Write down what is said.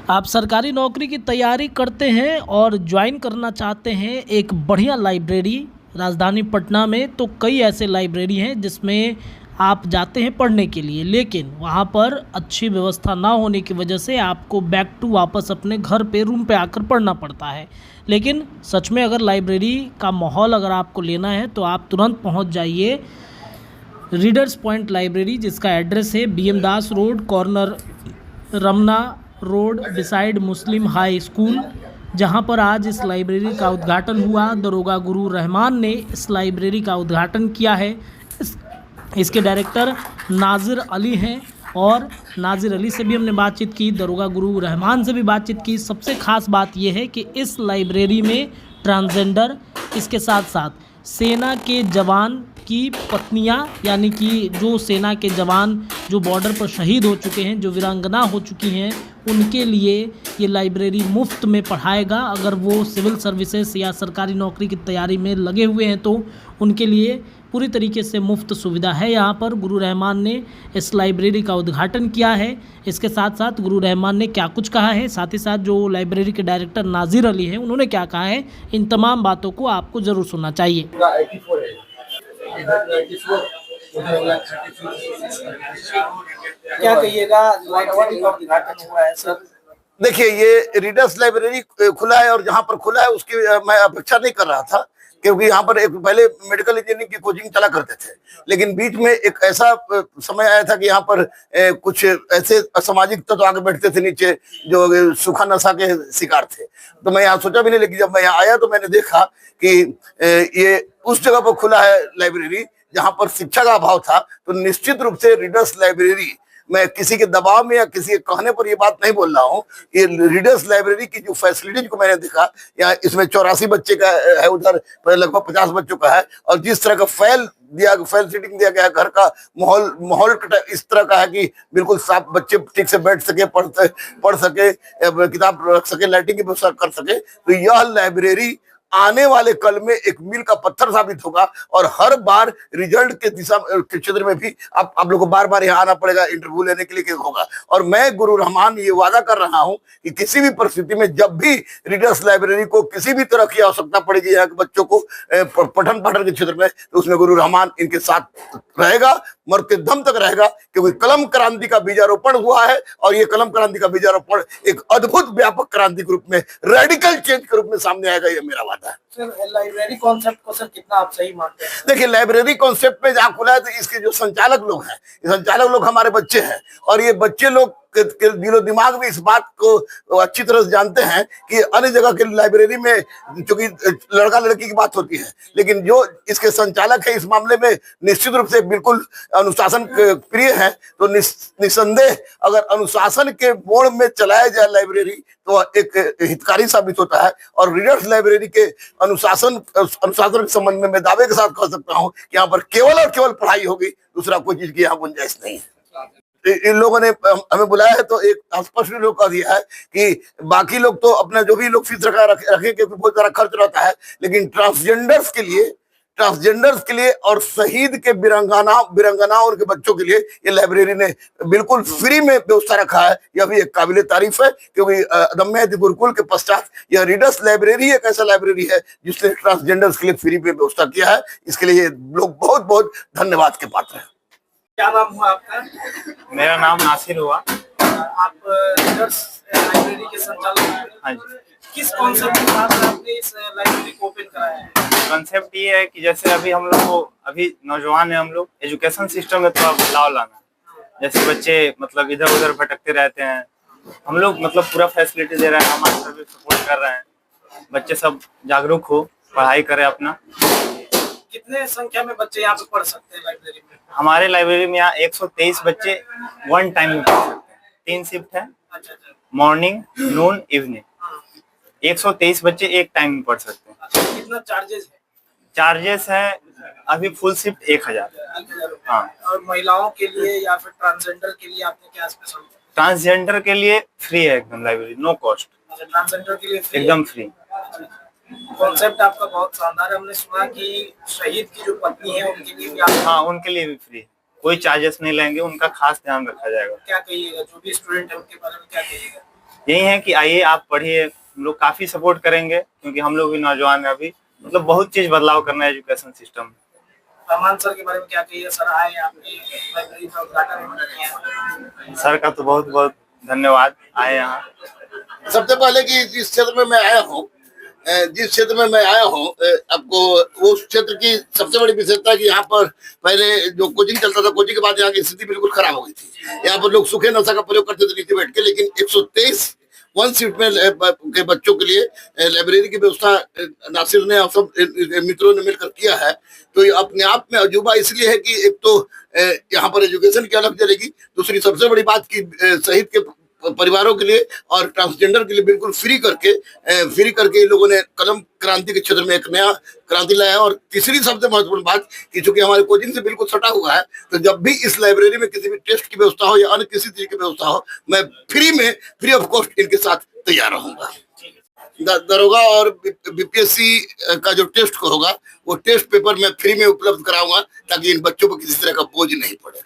आप सरकारी नौकरी की तैयारी करते हैं और ज्वाइन करना चाहते हैं एक बढ़िया लाइब्रेरी राजधानी पटना में, तो कई ऐसे लाइब्रेरी हैं जिसमें आप जाते हैं पढ़ने के लिए, लेकिन वहाँ पर अच्छी व्यवस्था ना होने की वजह से आपको बैक टू वापस अपने घर पे रूम पे आकर पढ़ना पड़ता है। लेकिन सच में अगर लाइब्रेरी का माहौल अगर आपको लेना है तो आप तुरंत पहुँच जाइए रीडर्स पॉइंट लाइब्रेरी, जिसका एड्रेस है BM Das road, corner Ramna road, beside Muslim high school, जहां पर आज इस लाइब्रेरी का उद्घाटन हुआ। दरोगा गुरूर रहमान ने इस लाइब्रेरी का उद्घाटन किया है। इसके डायरेक्टर नाजिर अली हैं और नाजिर अली से भी हमने बातचीत की, दरोगा गुरूर रहमान से भी बातचीत की। सबसे ख़ास बात यह है कि इस लाइब्रेरी में ट्रांसजेंडर, इसके साथ साथ सेना के जवान की पत्नियां, यानी कि जो सेना के जवान जो बॉर्डर पर शहीद हो चुके हैं, जो वीरांगना हो चुकी हैं, उनके लिए ये लाइब्रेरी मुफ्त में पढ़ाएगा। अगर वो सिविल सर्विसेज या सरकारी नौकरी की तैयारी में लगे हुए हैं तो उनके लिए पूरी तरीके से मुफ्त सुविधा है। यहाँ पर गुरु रहमान ने इस लाइब्रेरी का उद्घाटन किया है। इसके साथ साथ गुरु रहमान ने क्या कुछ कहा है, साथ ही साथ जो लाइब्रेरी के डायरेक्टर नाजिर अली हैं उन्होंने क्या कहा है, इन तमाम बातों को आपको ज़रूर सुनना चाहिए। क्या कहिएगा, लाइब्रेरी का उद्घाटन हुआ है सर? देखिए, ये रीडर्स लाइब्रेरी खुला है और जहाँ पर खुला है उसकी मैं अपेक्षा नहीं कर रहा था, क्योंकि यहाँ पर एक पहले मेडिकल इंजीनियरिंग की कोचिंग चला करते थे, लेकिन बीच में एक ऐसा समय आया था कि यहाँ पर कुछ ऐसे असामाजिक तत्व आके बैठते थे नीचे जो सूखा नशा के शिकार थे। तो मैं यहाँ सोचा भी नहीं, लेकिन जब मैं यहाँ आया तो मैंने देखा कि ये उस जगह पर खुला है लाइब्रेरी जहाँ पर शिक्षा का अभाव था। तो निश्चित रूप से रीडर्स लाइब्रेरी, मैं किसी के दबाव में या किसी के कहने पर ये बात नहीं बोल रहा हूँ, ये रीडर्स लाइब्रेरी की जो फैसिलिटीज को मैंने देखा, यहाँ इसमें 84 बच्चे का है, उधर लगभग 50 बच्चों का है, और जिस तरह का फैल सीटिंग दिया गया है, घर का माहौल इस तरह का है कि बिल्कुल साफ, बच्चे ठीक से बैठ सके, पढ़ सके, किताब रख सके, लाइटिंग की व्यवस्था कर सके। तो यह लाइब्रेरी आने वाले कल में एक मील का पत्थर साबित होगा, और हर बार रिजल्ट के दिशा के क्षेत्र में भी आप लोग को बार बार यहाँ आना पड़ेगा इंटरव्यू लेने के लिए होगा। और मैं गुरु रहमान ये वादा कर रहा हूँ कि किसी भी परिस्थिति में जब भी रीडर्स लाइब्रेरी को किसी भी तरह की आवश्यकता पड़ेगी यहाँ के बच्चों को पठन पाठन के क्षेत्र में, तो उसमें गुरु रहमान इनके साथ रहेगा, मर के दम तक रहेगा, क्योंकि कलम क्रांति का बीजारोपण हुआ है, और ये कलम क्रांति का बीजारोपण एक अद्भुत व्यापक क्रांति के रूप में, रेडिकल चेंज के रूप में सामने आएगा, ये मेरा वादा है। सर, लाइब्रेरी कॉन्सेप्ट को सर कितना आप सही मानते हैं? देखिए, लाइब्रेरी कॉन्सेप्ट में जहाँ खुला है तो इसके जो संचालक लोग हैं, संचालक लोग हमारे बच्चे हैं, और ये बच्चे लोग के दिलो दिमाग में इस बात को अच्छी तरह से जानते हैं कि अन्य जगह के लाइब्रेरी में चूंकि लड़का लड़की की बात होती है, लेकिन जो इसके संचालक है इस मामले में निश्चित रूप से बिल्कुल अनुशासन प्रिय है। तो निसंदेह अगर अनुशासन के मोड़ में चलाया जाए लाइब्रेरी तो एक हितकारी साबित होता है। और रीडर्स लाइब्रेरी के अनुशासन के संबंध में मैं दावे के साथ कह सकता हूँ कि यहाँ पर केवल और केवल पढ़ाई होगी, दूसरा कोई चीज की यहाँ गुंजाइश नहीं है। इन लोगों ने हमें बुलाया है तो एक स्पष्ट लोग कह दिया है कि बाकी लोग तो अपना जो भी लोग फीस रखे क्योंकि बहुत सारा खर्च रहता है, लेकिन ट्रांसजेंडर्स के लिए और शहीद के वीरांगना उनके बच्चों के लिए ये लाइब्रेरी ने बिल्कुल फ्री में व्यवस्था रखा है। यह भी एक काबिले तारीफ है, क्योंकि अदम्य गुरुकुल के पश्चात यह रीडर्स लाइब्रेरी एक ऐसा लाइब्रेरी है जिसने ट्रांसजेंडर्स के लिए फ्री में व्यवस्था किया है। इसके लिए ये लोग बहुत बहुत धन्यवाद के पात्र हैं। क्या नाम हुआ आपका? मेरा नाम नासिर हुआ। आप रीडर्स लाइब्रेरी के संचालक हैं? हाँ जी। किस कॉन्सेप्ट के साथ आपने इस लाइब्रेरी को ओपन कराया है? कॉन्सेप्ट ये है कि जैसे अभी हम लोग को, अभी नौजवान है हम लोग, एजुकेशन सिस्टम में थोड़ा बदलाव लाना। जैसे बच्चे मतलब इधर उधर भटकते रहते हैं, हम लोग मतलब पूरा फैसिलिटी दे रहे हैं, हमारे सर्विस सपोर्ट कर रहे हैं, बच्चे सब जागरूक हो, पढ़ाई करें अपना। कितने संख्या में बच्चे यहाँ पे पढ़ सकते हैं लाइब्रेरी में? हमारे लाइब्रेरी में यहाँ 123 बच्चे वन टाइम में पढ़ सकते हैं। 3 शिफ्ट है, मॉर्निंग, नून, इवनिंग। 123 बच्चे एक टाइम में पढ़ सकते हैं। कितना चार्जेस है? चार्जेस है अभी फुल शिफ्ट 1000। हाँ। और महिलाओं के लिए या फिर ट्रांसजेंडर के लिए आपने क्या स्पेशल? ट्रांसजेंडर के लिए फ्री है एकदम लाइब्रेरी, नो कॉस्ट। ट्रांसजेंडर के लिए एकदम फ्री। कॉन्सेप्ट आपका बहुत शानदार है। हमने सुना कि शहीद की जो पत्नी है उनके लिए भी हाँ, उनके लिए भी फ्री, कोई चार्जेस नहीं लेंगे, उनका खास ध्यान रखा जाएगा। क्या कहिएगा, जो भी स्टूडेंट है उनके बारे में क्या कहिएगा? यही है कि आइए आप पढ़िए, हम लोग काफी सपोर्ट करेंगे क्योंकि हम लोग भी नौजवान हैं अभी, मतलब बहुत चीज बदलाव करना है एजुकेशन सिस्टम में। रहमान सर के बारे में क्या कहिए सर, आए आपकी लाइब्रेरी का उद्घाटन किया। सर का तो बहुत बहुत धन्यवाद, आए यहाँ। सबसे पहले कि जिस क्षेत्र में मैं आया हूँ, आपको वो क्षेत्र की सबसे बड़ी विशेषता है कि यहाँ पर पहले जो कोचिंग चलता था, कोचिंग के बाद यहाँ की स्थिति बिल्कुल खराब हो गई थी। यहाँ पर लोग सूखे नशा का प्रयोग करते थे नीचे बैठ के, लेकिन 123 वन सीट में के बच्चों के लिए लाइब्रेरी की व्यवस्था नासिर ने और सब मित्रों ने मिलकर किया है। तो ये अपने आप में अजूबा इसलिए है कि एक तो यहाँ पर एजुकेशन की अलग चलेगी, दूसरी सबसे बड़ी बात की शहीद के परिवारों के लिए और ट्रांसजेंडर के लिए बिल्कुल फ्री करके लोगों ने कलम क्रांति के क्षेत्र में एक नया क्रांति लाया। और तीसरी सबसे महत्वपूर्ण बात कि चूंकि हमारे कोचिंग से बिल्कुल सटा हुआ है, तो जब भी इस लाइब्रेरी में किसी भी टेस्ट की व्यवस्था हो या अन्य किसी चीज की व्यवस्था हो, मैं फ्री ऑफ कॉस्ट इनके साथ तैयार रहूंगा। दरोगा और बीपीएससी का जो टेस्ट होगा, वो टेस्ट पेपर मैं फ्री में उपलब्ध कराऊंगा ताकि इन बच्चों पर किसी तरह का बोझ नहीं पड़े।